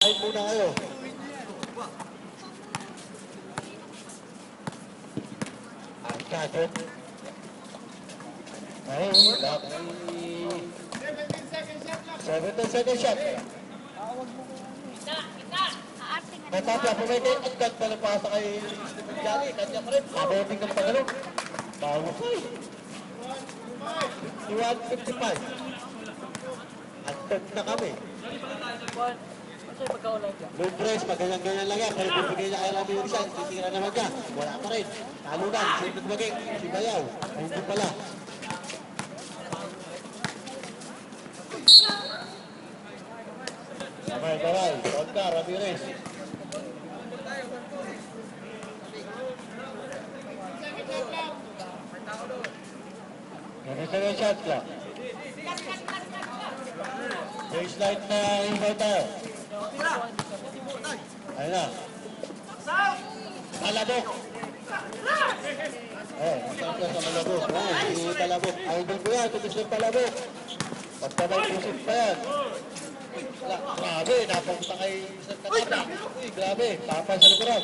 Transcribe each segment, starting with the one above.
Kain muna kayo. Ang kagot. Ay, lucky. 17 shot. Natapla, pumete. Ang ganda na pasa kay Stephen Jolly. Kanya pa rin. Aboting ng pagalo. Bago ko eh. 51-55. Antog na kami. Long press, pag-ganyan-ganyan lang yan. Pero bibigay niya kay Rami yung isa. Titira naman niya. Wala pa rin. Talunan. Sipit maging. Si Bayaw. Hindi pala. Kamay. Tonka, Ramirez. Ganito na yung shot clock. Baseline na invite tayo. Ayun na. Talabok. Masarap ka sa malabok. Hindi talabok. Idol ko yan. Tumis ng talabok. Pagtabay pusip pa yan. Grabe. Napunta kay isang katapos. Uy, grabe. Tapay sa likuran.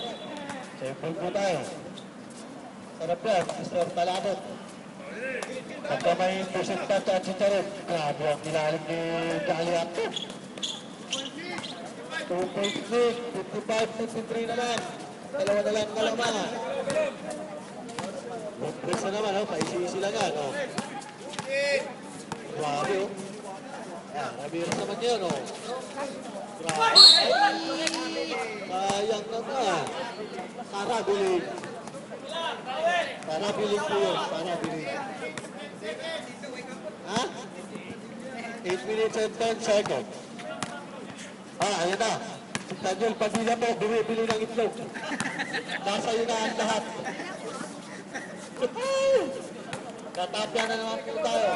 Sample po tayo. Sarap yan. Mr. Talabok. Pagka may pusip pa at chicharon. Grabe ang nilalim ni Galiato. 55-53 naman. Dalawa na lang kalamangan. Press na naman, paisi-isi lang yan. Grabe, Ayan, Ramirez naman yun, Grabe. Sayang naman. Parabiling. Parabiling po yun, parabiling. Ha? 8 minutes and 10 seconds. Ayan na. Si Daniel Padilla po, bumibili ng itlog. Nasa yun na ang lahat. Tatapya na naman po tayo.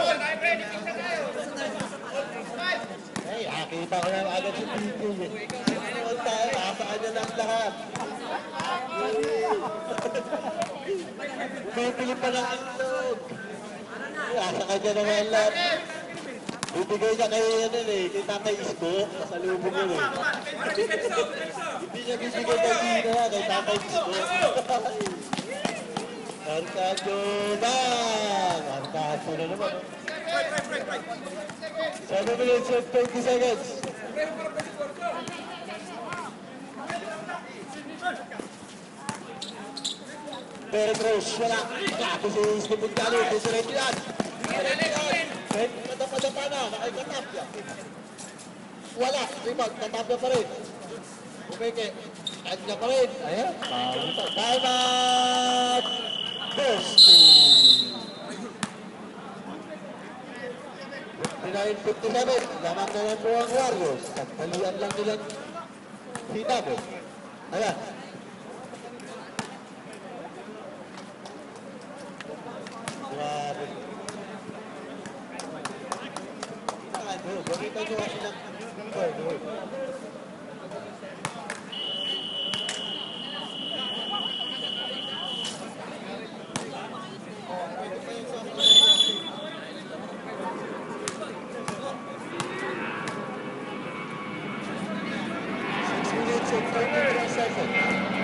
Hey, nakita ko na agad si Pico. Naman tayo, nasa kanya lang lahat. Bumibili pa ng itlog. Nasa kanya naman lahat. Bibigay niya kay Tatay Isko, kasalubong yun Hindi niya bibigay kay Ina, kay Tatay Isko. Arcado lang! Arcado na naman. 7 minutes and 20 seconds. Derek Rose, wala. Ako si Stephen Jolly, kusulit yan. Madapa na, nakikatapya. Wala, rebound, tatapya pa rin. Bumeke, kanya pa rin. Ayan, time out! Burst! 59-57, lamang na lang po ang Warriors. Tagtalian lang nilang hitago. Ayan. Grabe. Gamitan nyo kasi ng bird. 6 minutes and 33 seconds.